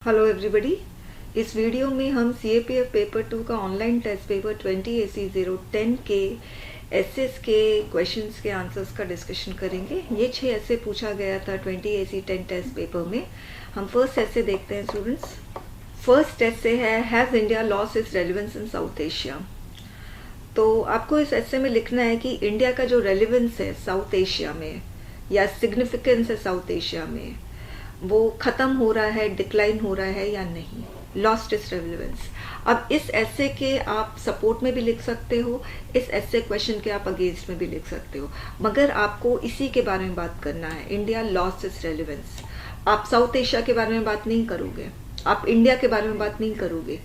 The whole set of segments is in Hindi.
Hello everybody. इस वीडियो में हम CAPF पेपर 2 का ऑनलाइन टेस्ट पेपर 20AC010 के एसेस के क्वेश्चंस के आंसर्स का डिस्कशन करेंगे। ये 6 ऐसे पूछा गया था 20AC10 टेस्ट पेपर में। हम फर्स्ट ऐसे देखते हैं स्टूडेंट्स। फर्स्ट ऐसे है has India lost its relevance in South Asia. तो आपको इस ऐसे में लिखना है कि इंडिया का जो रेलेवेंस है साउथ एशिया में या सिग्निफिकेंस है साउथ एशिया में वो खत्म हो रहा है, डिक्लाइन हो रहा है या नहीं। Lost is relevance. अब इस ऐसे के आप सपोर्ट में भी लिख सकते हो, इस ऐसे क्वेश्चन के आप अगेंस्ट में भी लिख सकते हो, मगर आपको इसी के बारे में बात करना है। India lost is relevance. आप साउथ एशिया के बारे में बात नहीं करोगे, आप इंडिया के बारे में बात नहीं करोगे।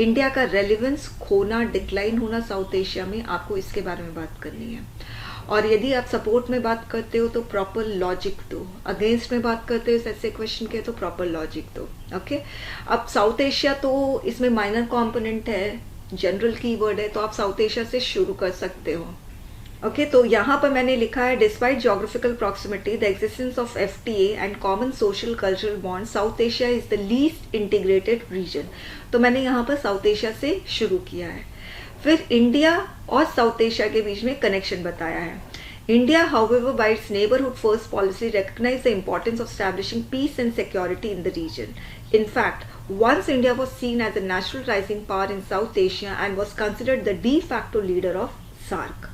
इंडिया का रेलेवेंस खोना, डिक्लाइन होना साउथ एशिया में, आपको इसके बारे में बात करनी है। और यदि आप सपोर्ट में बात करते हो तो प्रॉपर लॉजिक दो, अगेंस्ट में बात करते हो ऐसे क्वेश्चन के तो प्रॉपर लॉजिक दो। ओके। अब साउथ एशिया तो इसमें माइनर कंपोनेंट है, जनरल कीवर्ड है, तो आप साउथ एशिया से शुरू कर सकते हो। ओके। तो यहाँ पर मैंने लिखा है despite geographical proximity the existence of FTA and common social cultural bond South Asia is the least integrated region. तो मैंने यहाँ पर साउथ एशिया से शुरू किया है। फिर इंडिया और साउथ एशिया के बीच में कनेक्शन बताया है। India however by its neighbourhood first policy recognise the importance of establishing peace and security in the region. In fact, once India was seen as a natural rising power in South Asia and was considered the de facto leader of SAARC.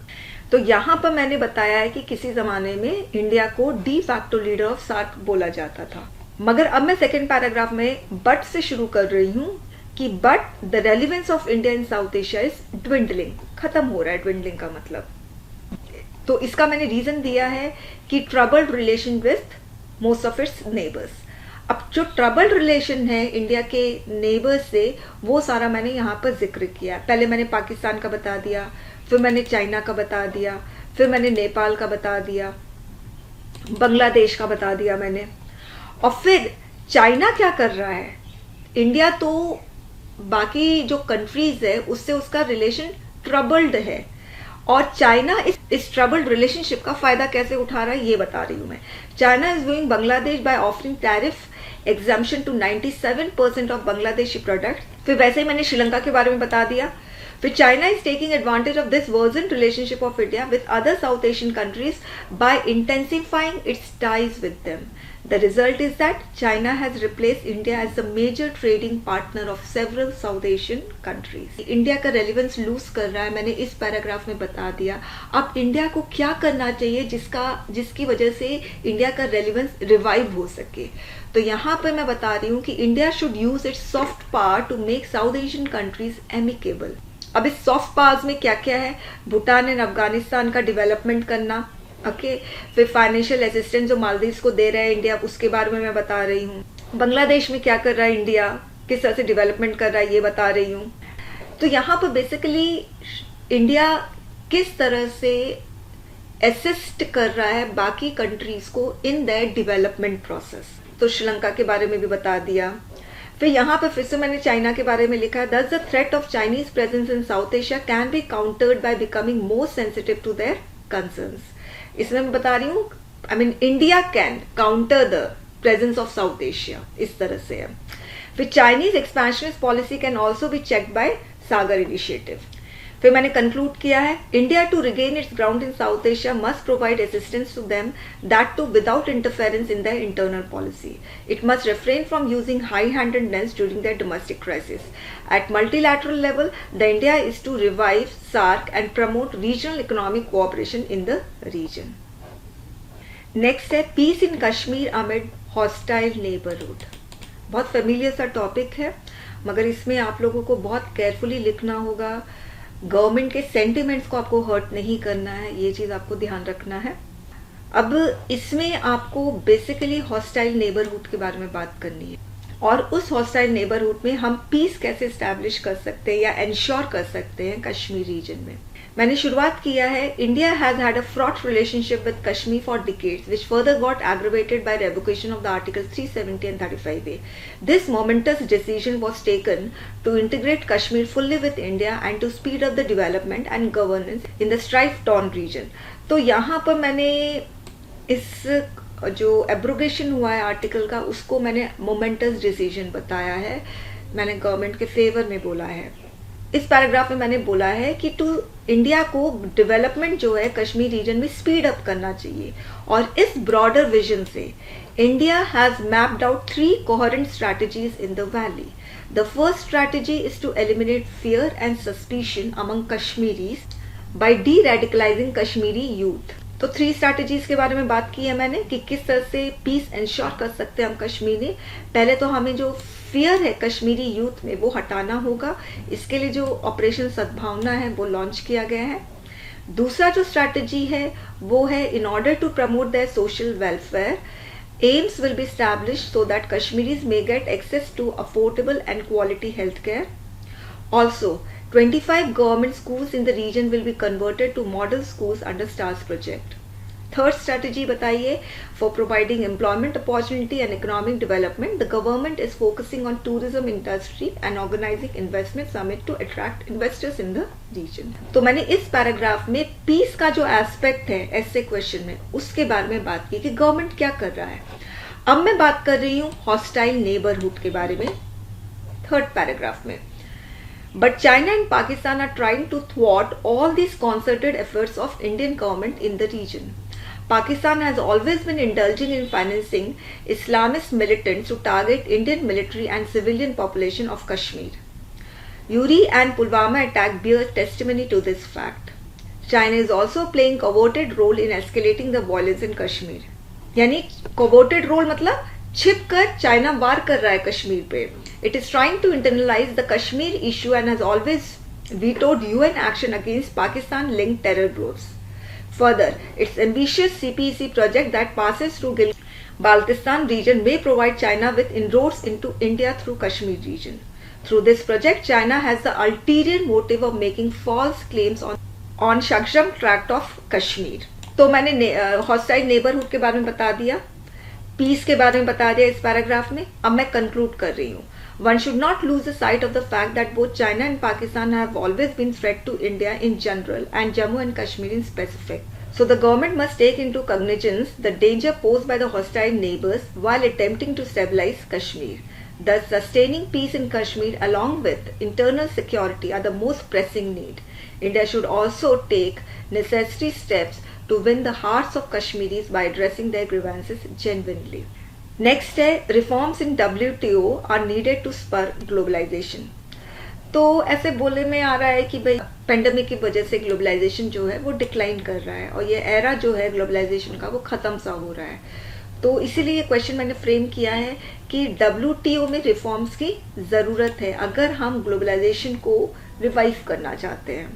तो यहाँ पर मैंने बताया है कि किसी जमाने में इंडिया को de facto leader of SAARC बोला जाता था, मगर अब मैं सेकेंड पैराग्राफ में बट से शुरू कर रही हूँ कि but the relevance of India in South Asia is dwindling, खत्म हो रहा है। ड्विंडलिंग का मतलब, तो इसका मैंने रीजन दिया है कि troubled relation with most of its neighbours. अब जो ट्रबल्ड रिलेशन है इंडिया के नेबर्स से, वो सारा मैंने यहाँ पर जिक्र किया। पहले मैंने पाकिस्तान का बता दिया, फिर मैंने चाइना का बता दिया, फिर मैंने नेपाल का बता दिया, बांग्लादेश का बता दिया मैंने। और फिर चाइना क्या कर रहा है, इंडिया तो बाकी जो कंट्रीज है उससे उसका रिलेशन ट्रबल्ड है, और चाइना इस ट्रबल्ड रिलेशनशिप का फायदा कैसे उठा रहा है ये बता रही हूं मैं। China is going Bangladesh by offering tariff exemption to 97% of Bangladeshi product. फिर वैसे ही मैंने श्रीलंका के बारे में बता दिया। फिर China is taking advantage of this version relationship of India with other South Asian countries by intensifying its ties with them. The result is that China has replaced India as the major trading partner of several South Asian countries. India का रेलिवेंस लूज कर रहा है, मैंने इस पैराग्राफ में बता दिया। अब इंडिया को क्या करना चाहिए जिसकी वजह से इंडिया का रेलिवेंस रिवाइव हो सके। तो यहाँ पर मैं बता रही हूँ कि India should use its soft power to make South Asian countries amicable. अब इस सॉफ्ट पावर्स में क्या क्या है, भूटान एंड अफगानिस्तान का डेवलपमेंट करना। ओके। फिर फाइनेंशियल असिस्टेंस जो मालदीव्स को दे रहा है इंडिया, उसके बारे में मैं बता रही हूँ। बांग्लादेश में क्या कर रहा है इंडिया, किस तरह से डेवलपमेंट कर रहा है ये बता रही हूँ। तो यहाँ पर बेसिकली इंडिया किस तरह से असिस्ट कर रहा है बाकी कंट्रीज को इन दैट डेवलपमेंट प्रोसेस। तो श्रीलंका के बारे में भी बता दिया। फिर यहाँ पर फिर से मैंने चाइना के बारे में लिखा है, thus the threat of Chinese presence in South Asia can be countered by becoming more sensitive to their concerns. इसमें मैं बता रही हूँ India can counter the presence of South Asia, इस तरह से है। फिर Chinese expansionist policy can also be checked by SAGAR initiative. फिर मैंने कंक्लूड किया है, India to regain its ground in South Asia must provide assistance to them, that to without interference in their internal policy. It must refrain from using high-handedness during their domestic crisis. At multilateral level, the India is to revive SAARC and promote regional economic cooperation in the region. Next है पीस इन कश्मीर अमिड हॉस्टाइल नेबरहुड। बहुत फेमिलियर सा टॉपिक है, मगर इसमें आप लोगों को बहुत केयरफुली लिखना होगा। गवर्नमेंट के सेंटिमेंट्स को आपको हर्ट नहीं करना है, ये चीज आपको ध्यान रखना है। अब इसमें आपको बेसिकली हॉस्टाइल नेबरहुड के बारे में बात करनी है, और उस हॉस्टाइल नेबरहुड में हम पीस कैसे एस्टैब्लिश कर सकते हैं या इंश्योर कर सकते हैं कश्मीर रीजन में। मैंने शुरुआत किया है, India has had a fraught relationship with Kashmir for decades which further got aggravated by revocation of the article 370 and 35A. This momentous decision was taken to integrate Kashmir fully with India and to speed up the development and governance in the strife-torn region. तो यहाँ पर मैंने इस जो एब्रोगेशन हुआ है आर्टिकल का, उसको मैंने मोमेंटस डिसीजन बताया है, मैंने गवर्नमेंट के फेवर में बोला है। इस पैराग्राफ में मैंने बोला है कि टू इंडिया को डेवलपमेंट जो है कश्मीर रीजन में स्पीड अप करना चाहिए, और इस ब्रॉडर विजन से India has mapped out 3 coherent strategies in the valley. The first strategy is to eliminate fear and suspicion among Kashmiris by deradicalising Kashmiri youth. तो 3 स्ट्रैटेजीज के बारे में बात की है मैंने कि किस तरह से पीस इंश्योर कर सकते हैं हम कश्मीर में। पहले तो हमें जो फियर है कश्मीरी यूथ में वो हटाना होगा, इसके लिए जो ऑपरेशन सद्भावना है वो लॉन्च किया गया है। दूसरा जो स्ट्रैटेजी है वो है in order to promote their social welfare, AIIMS will be established so that Kashmiris may get access to affordable and quality health care. Also 25 government schools in the region will be converted to model schools under STARS project. Third strategy बताइए, for providing employment opportunity and economic development, the government is focusing on tourism industry and organizing investment summit to attract investors in the region. तो मैंने इस पैराग्राफ में पीस का जो एस्पेक्ट है ऐसे क्वेश्चन में उसके बारे में बात की कि गवर्नमेंट क्या कर रहा है। अब मैं बात कर रही हूँ हॉस्टाइल नेबरहुड के बारे में, थर्ड पैराग्राफ में। But China and Pakistan are trying to thwart all these concerted efforts of Indian government in the region. Pakistan has always been indulging in financing Islamist militants to target Indian military and civilian population of Kashmir. Uri and Pulwama attack bear testimony to this fact. China is also playing coveted role in escalating the violence in Kashmir. यानी coveted role मतलब छिपकर चाइना वार कर रहा है कश्मीर पे। It is trying to internalize the Kashmir issue and has always vetoed UN action against Pakistan-linked terror groups. Further, its ambitious CPEC project that passes through Gilgit-Baltistan region may provide China with inroads into India through Kashmir region. Through this project, China has the ulterior motive of making false claims on Shaksham tract of Kashmir. तो मैंने हॉस्टाइल नेबरहुड के बारे में बता दिया, पीस के बारे में बता दिया इस पैराग्राफ में। अब मैं कंक्लूड कर रही हूँ। One should not lose sight of the fact that both China and Pakistan have always been threat to India in general and Jammu and Kashmir in specific. So the government must take into cognizance the danger posed by the hostile neighbors while attempting to stabilize Kashmir. Thus, sustaining peace in Kashmir along with internal security are the most pressing need. India should also take necessary steps to win the hearts of Kashmiris by addressing their grievances genuinely. Next है reforms in WTO are needed to spur globalisation. तो ऐसे बोलने में आ रहा है कि भाई पेंडेमिक की वजह से ग्लोबलाइजेशन जो है वो डिक्लाइन कर रहा है और ये एरा जो है ग्लोबलाइजेशन का वो खत्म सा हो रहा है। तो इसीलिए ये क्वेश्चन मैंने फ्रेम किया है कि WTO में रिफॉर्म्स की ज़रूरत है अगर हम ग्लोबलाइजेशन को रिवाइव करना चाहते हैं।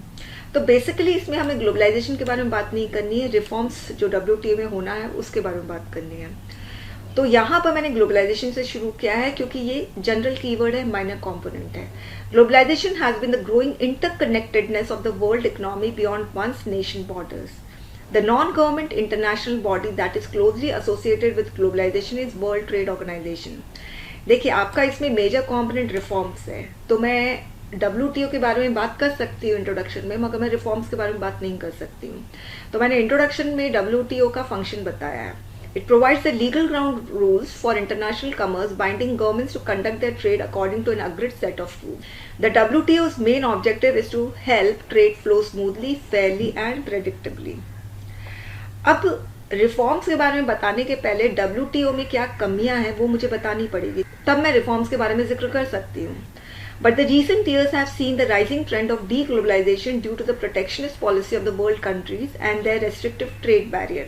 तो बेसिकली इसमें हमें ग्लोबलाइजेशन के बारे में बात नहीं करनी है, रिफॉर्म्स जो WTO में होना है उसके बारे में बात करनी है। तो यहाँ पर मैंने ग्लोबलाइजेशन से शुरू किया है क्योंकि ये जनरल कीवर्ड है, माइनर कंपोनेंट है। Globalisation has been the growing interconnectedness of the world economy beyond one's nation borders. The non government international body that is closely associated with globalisation is world trade organisation. देखिए आपका इसमें मेजर कंपोनेंट रिफॉर्म्स है, तो मैं WTO के बारे में बात कर सकती हूँ इंट्रोडक्शन में, मगर मैं रिफॉर्म्स के बारे में बात नहीं कर सकती हूँ। तो मैंने इंट्रोडक्शन में WTO का फंक्शन बताया है। It provides the legal ground rules for international commerce, binding governments to conduct their trade according to an agreed set of rules. The WTO's main objective is to help trade flow smoothly, fairly and predictably. अब रिफॉर्म्स के बारे में बताने के पहले WTO में क्या कमियां हैं वो मुझे बतानी पड़ेगी, तब मैं रिफॉर्म्स के बारे में जिक्र कर सकती हूँ। But the recent years have seen the rising trend of deglobalization due to the protectionist policy of the world countries and their restrictive trade barrier.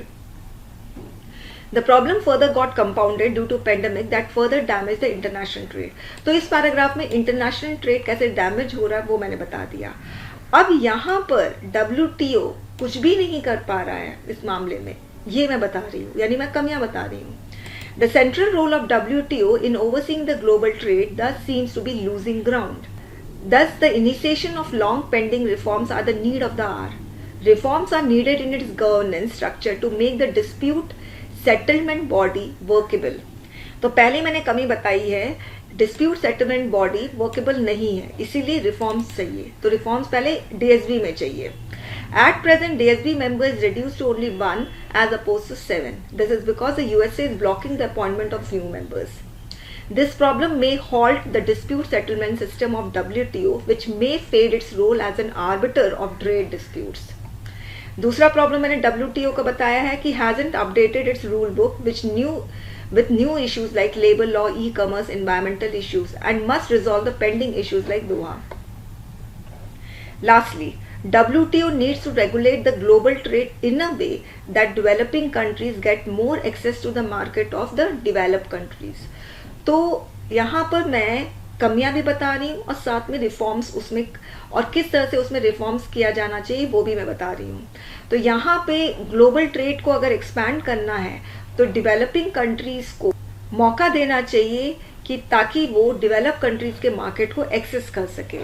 The problem further got compounded due to pandemic that further damaged the international trade. तो इस पैराग्राफ में इंटरनेशनल ट्रेड कैसे डैमेज हो रहा है वो मैंने बता दिया। अब यहाँ पर WTO कुछ भी नहीं कर पा रहा है इस मामले में, ये मैं बता रही हूँ, यानी मैं कमियां बता रही हूँ। The central role of WTO in overseeing the global trade thus seems to be losing ground. Thus, the initiation of long pending reforms are the need of the hour. Reforms are needed in its governance structure to make the dispute settlement body workable. तो पहले मैंने कमी बताई है, डिस्प्यूट सेटलमेंट बॉडी वर्केबल नहीं है, इसीलिए रिफॉर्म्स चाहिए। तो रिफॉर्म्स पहले DSB में चाहिए। At present, DSB member is reduced to only 1 as opposed to 7. This is because the USA is blocking the appointment of new members. This problem may halt the dispute settlement system of WTO, which may fade its role as an arbiter of trade disputes. दूसरा प्रॉब्लम मैंने WTO का बताया है कि hasn't updated its rule book with new issues like labor law, e-commerce, environmental issues, and must resolve the pending issues like Doha. Lastly, WTO needs to regulate the global trade in a way that developing countries get more access to the market of the developed countries. तो यहाँ पर मैं कमियां भी बता रही हूँ और साथ में रिफॉर्म्स उसमें और किस तरह से उसमें रिफॉर्म्स किया जाना चाहिए वो भी मैं बता रही हूँ. तो यहाँ पे ग्लोबल ट्रेड को अगर एक्सपैंड करना है तो डेवलपिंग कंट्रीज को मौका देना चाहिए कि ताकि वो डेवलप कंट्रीज के मार्केट को एक्सेस कर सके.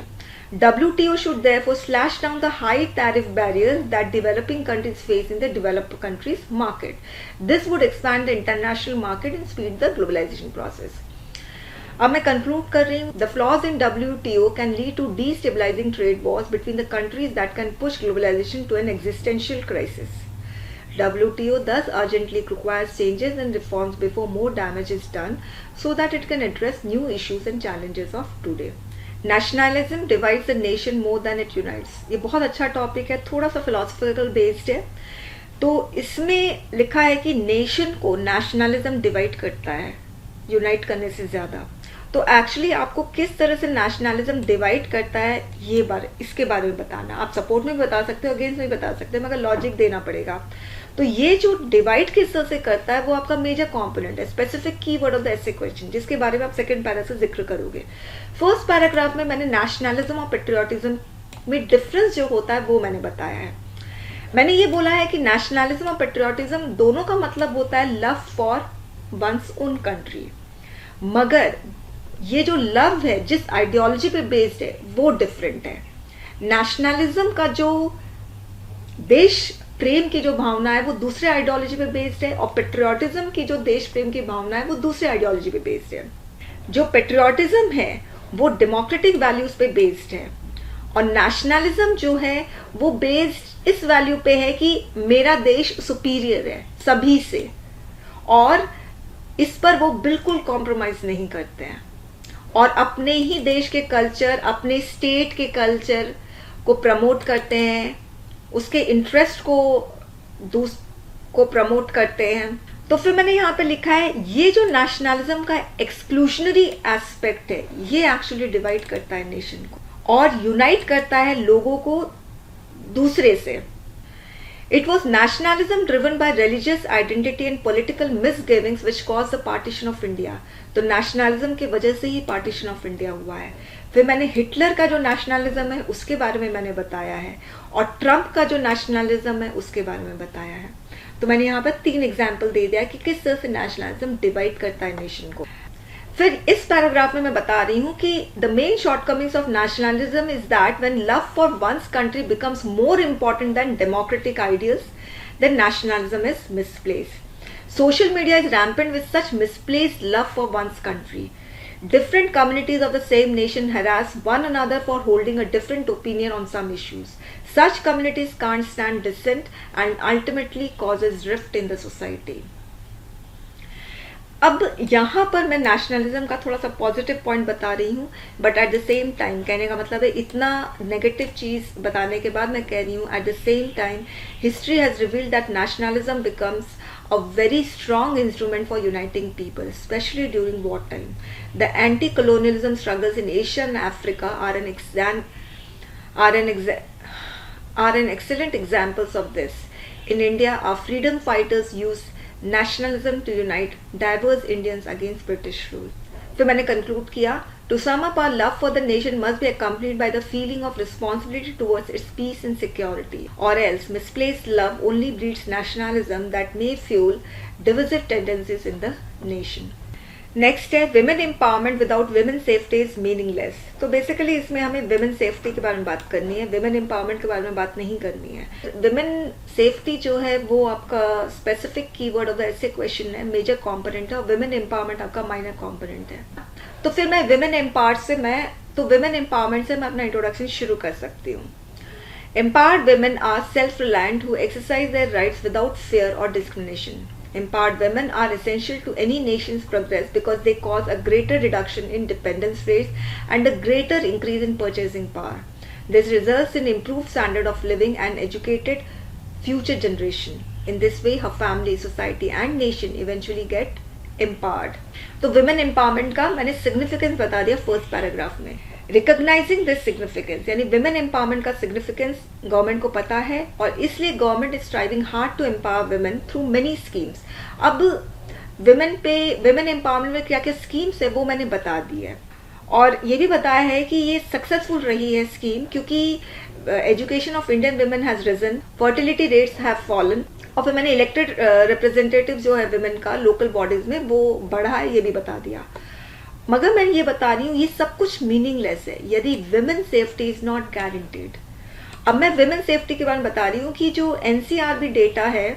WTO should therefore slash down the high tariff barriers that developing countries face in the developed countries market. This would expand the international market and speed the globalization process. अब मैं कंक्लूड कर रही हूँ. The flaws in WTO can lead to destabilizing trade wars between the countries that can push globalization to an existential crisis. WTO thus urgently requires changes and reforms before more damage is done so that it can address new issues and challenges of today. Nationalism divides the nation more than it unites. ये बहुत अच्छा टॉपिक है, थोड़ा सा फिलोसफिकल बेस्ड है. तो इसमें लिखा है कि नेशन को नेशनलिज्म डिवाइड करता है यूनाइट करने से ज़्यादा. तो एक्चुअली आपको किस तरह से नेशनलिज्म डिवाइड करता है इसके बारे में बताना. आप सपोर्ट में भी बता सकते हो, अगेंस्ट में भी बता सकते हो, मगर लॉजिक देना पड़ेगा. तो ये जो डिवाइड किस तरह से करता है वो आपका मेजर कंपोनेंट है. Specific keyword of the essay question जिसके बारे में आप सेकंड पैरा से जिक्र करोगे. फर्स्ट पैराग्राफ में मैंने नेशनलिज्म और पेट्रियोटिज्म में डिफरेंस जो होता है वो मैंने बताया है. मैंने ये बोला है कि नेशनलिज्म और पेट्रियोटिज्म दोनों का मतलब होता है love for one's own country, मगर ये जो लव है जिस आइडियोलॉजी पे बेस्ड है वो डिफरेंट है. नेशनलिज्म का जो देश प्रेम की जो भावना है वो दूसरे आइडियोलॉजी पे बेस्ड है और पेट्रियोटिज्म की जो देश प्रेम की भावना है वो दूसरे आइडियोलॉजी पे बेस्ड है. जो पेट्रियोटिज्म है वो डेमोक्रेटिक वैल्यूज पे बेस्ड है और नेशनलिज्म जो है वो बेस्ड इस वैल्यू पे है कि मेरा देश सुपीरियर है सभी से, और इस पर वो बिल्कुल कॉम्प्रोमाइज नहीं करते हैं और अपने ही देश के कल्चर, अपने स्टेट के कल्चर को प्रमोट करते हैं, उसके इंटरेस्ट को प्रमोट करते हैं. तो फिर मैंने यहाँ पे लिखा है ये जो नेशनलिज्म का एक्सक्लूशनरी एस्पेक्ट है ये एक्चुअली डिवाइड करता है नेशन को और यूनाइट करता है लोगों को दूसरे से. It was nationalism driven by religious identity and political misgivings which caused the partition of India. तो नेशनलिज्म की वजह से ही पार्टीशन ऑफ इंडिया हुआ है. फिर मैंने हिटलर का जो नेशनलिज्म है उसके बारे में मैंने बताया है और ट्रंप का जो नेशनलिज्म है उसके बारे में बताया है. तो मैंने यहाँ पर 3 एग्जाम्पल दे दिया कि किस तरह से नेशनलिज्म डिवाइड करता है नेशन को. फिर इस पैराग्राफ में मैं बता रही हूँ कि the main shortcomings of nationalism is that when love for one's country becomes more important than democratic ideals then nationalism is misplaced. Social media is rampant with such misplaced love for one's country. Different communities of the same nation harass one another for holding a different opinion on some issues. Such communities can't stand dissent and ultimately causes rift in the society. अब यहाँ पर मैं नेशनलिज्म का थोड़ा सा पॉजिटिव पॉइंट बता रही हूँ, but at the same time कहने का मतलब है इतना नेगेटिव चीज़ बताने के बाद मैं कह रही हूँ eight the same time history has revealed that nationalism becomes a very strong instrument for uniting people, especially during wartime. The anti-colonialism struggles in Asia and Africa are an excellent examples of this. In India, our freedom fighters used nationalism to unite diverse Indians against British rule. फिर मैंने conclude किया, to sum up, our love for the nation must be accompanied by the feeling of responsibility towards its peace and security, or else misplaced love only breeds nationalism that may fuel divisive tendencies in the nation. Next है women empowerment without women safety is meaningless. तो बेसिकली इसमें हमें विमेन सेफ्टी के बारे में बात करनी है, विमेन एम्पावरमेंट के बारे में बात नहीं करनी है. विमेन सेफ्टी जो है वो आपका स्पेसिफिक कीवर्ड ऑफ द ऐसे क्वेश्चन है, मेजर कंपोनेंट है, और विमेन एम्पावरमेंट आपका माइनर कंपोनेंट है. तो फिर मैं विमेन एम्पावर्ड से विमेन एम्पावरमेंट से मैं अपना इंट्रोडक्शन शुरू कर सकती हूँ. Empowered women are self-reliant who exercise their rights without fear or discrimination. Empowered women are essential to any nation's progress because they cause a greater reduction in dependence rates and a greater increase in purchasing power. This results in improved standard of living and educated future generation. In this way, her family, society and nation eventually get empowered. तो women empowerment का मैंने significance बता दिया first paragraph में. Recognizing this significance यानी women empowerment का significance गवर्नमेंट को पता है और इसलिए government is striving hard to empower women through many schemes. अब women empowerment में क्या क्या schemes है वो मैंने बता दी है और ये भी बताया है कि ये सक्सेसफुल रही है स्कीम क्योंकि education of Indian women has risen, fertility rates have fallen और फिर मैंने इलेक्टेड रिप्रेजेंटेटिव जो है वुमेन का लोकल बॉडीज में वो बढ़ा है, ये भी बता दिया. मगर मैं ये बता रही हूँ ये सब कुछ मीनिंगलेस है यदि women safety is not guaranteed. अब मैं वुमेन सेफ्टी के बारे में बता रही हूँ कि जो एनसीआरबी डेटा है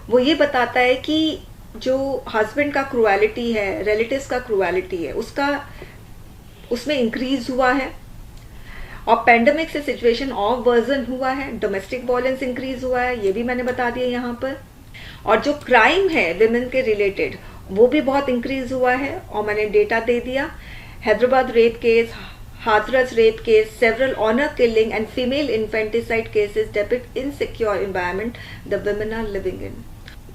वो ये बताता है कि जो हस्बैंड का क्रूएलिटी है, रिलेटिव्स का क्रूएलिटी है, उसमें इंक्रीज हुआ है और पेंडेमिक से सिचुएशन और वर्जन हुआ है, डोमेस्टिक वायलेंस इंक्रीज हुआ है, ये भी मैंने बता दिया यहाँ पर. और जो क्राइम है विमेन के रिलेटेड वो भी बहुत इंक्रीज हुआ है और मैंने डेटा दे दिया. Hyderabad rape case, Hathras rape case, several honour killing and female infanticide cases depict insecure environment the women are living in.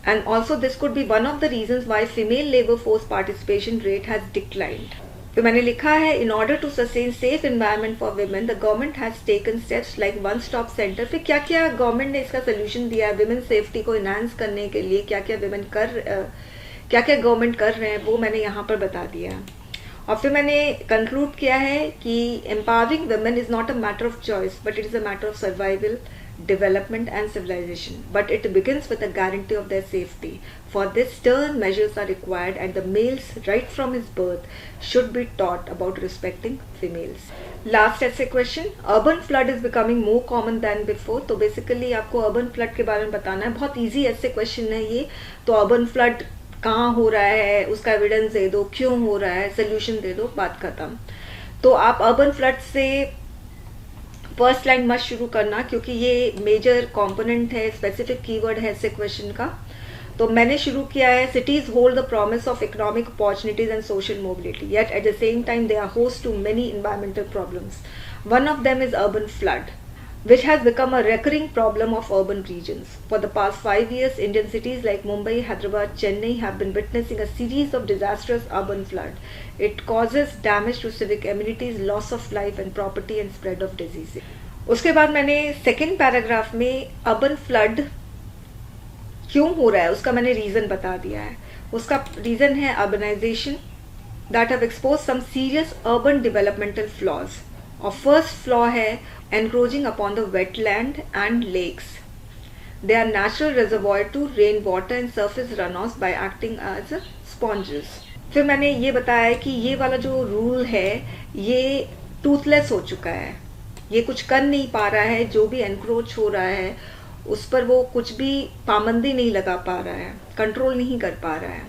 And also this could be one of the reasons why female labor force participation rate has declined. तो मैंने लिखा है in order to sustain safe environment for women, the government has taken steps like one stop center. फिर क्या क्या गवर्नमेंट ने इसका सोल्यूशन दिया है विमेन सेफ्टी को इनहांस करने के लिए, क्या क्या गवर्नमेंट कर रहे हैं वो मैंने यहाँ पर बता दिया है. और फिर मैंने कंक्लूड किया है कि empowering women is not a matter of choice but it is a matter of survival, development and civilization, but it begins with a guarantee of their safety. For this, stern measures are required and the males right from his birth should be taught about respecting females. Last essay question, urban flood is becoming more common than before. तो basically आपको urban flood के बारे में बताना है, बहुत easy essay question है ये. तो urban flood कहाँ हो रहा है उसका एविडेंस दे दो, क्यों हो रहा है सोल्यूशन दे दो, बात खत्म. तो आप अर्बन फ्लड से फर्स्ट लाइन मत शुरू करना क्योंकि ये मेजर कंपोनेंट है, स्पेसिफिक कीवर्ड है ऐसे क्वेश्चन का. तो मैंने शुरू किया है cities hold the promise of economic opportunities and social mobility yet at the same time they are host to many environmental problems. One of them is urban flood which has become a recurring problem of urban regions. For the past 5 years, Indian cities like Mumbai, Hyderabad, Chennai have been witnessing a series of disastrous urban flood. It causes damage to civic amenities, loss of life and property and spread of diseases. उसके बाद मैंने सेकेंड पैराग्राफ में अर्बन फ्लड क्यों हो रहा है उसका मैंने रीजन बता दिया है. उसका रीजन है urbanisation that have exposed some serious urban developmental flaws. और फर्स्ट फ्लॉ है encroaching upon the wetland and lakes. They are natural reservoir to rain water and surface runoffs by acting as sponges. फिर मैंने ये बताया है कि ये वाला जो रूल है ये टूथलेस हो चुका है, ये कुछ कर नहीं पा रहा है, जो भी एनक्रोच हो रहा है उस पर वो कुछ भी पाबंदी नहीं लगा पा रहा है, कंट्रोल नहीं कर पा रहा है.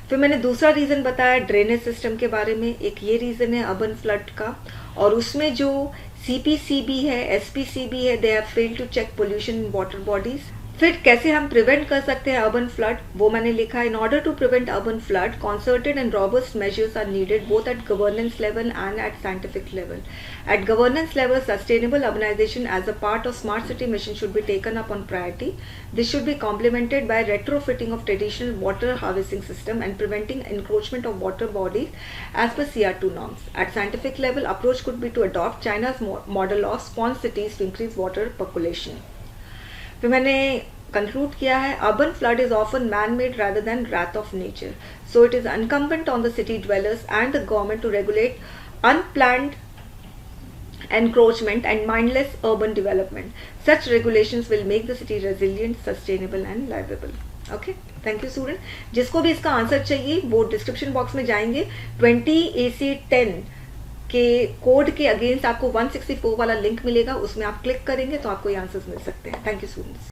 फिर मैंने दूसरा रीजन बताया ड्रेनेज सिस्टम के बारे में, एक ये रीजन है अर्बन फ्लड का. और उसमें जो CPCB है, SPCB है, they have failed to check pollution in water bodies. फिर कैसे हम प्रिवेंट कर सकते हैं अर्बन फ्लड वो मैंने लिखा. In order to prevent urban flood concerted and robust measures are needed both at governance level and at scientific level. At governance level, sustainable urbanization as a part of smart city mission should be taken up on priority. This should be complemented by retrofitting of traditional water harvesting system and preventing encroachment of water bodies as per CR2 norms. At scientific level, approach could be to adopt China's model of sponge cities to increase water percolation. फिर मैंने कंक्लूड किया है urban flood is often man made rather than wrath of nature. So it is incumbent on the city dwellers and the government to regulate unplanned encroachment and mindless urban development. Such regulations will make the city resilient, sustainable and livable. Okay, thank you student. जिसको भी इसका आंसर चाहिए वो डिस्क्रिप्शन बॉक्स में जाएंगे. 20AC10 के कोड के अगेंस्ट आपको 164 वाला लिंक मिलेगा, उसमें आप क्लिक करेंगे तो आपको ये आंसर्स मिल सकते हैं. Thank you students.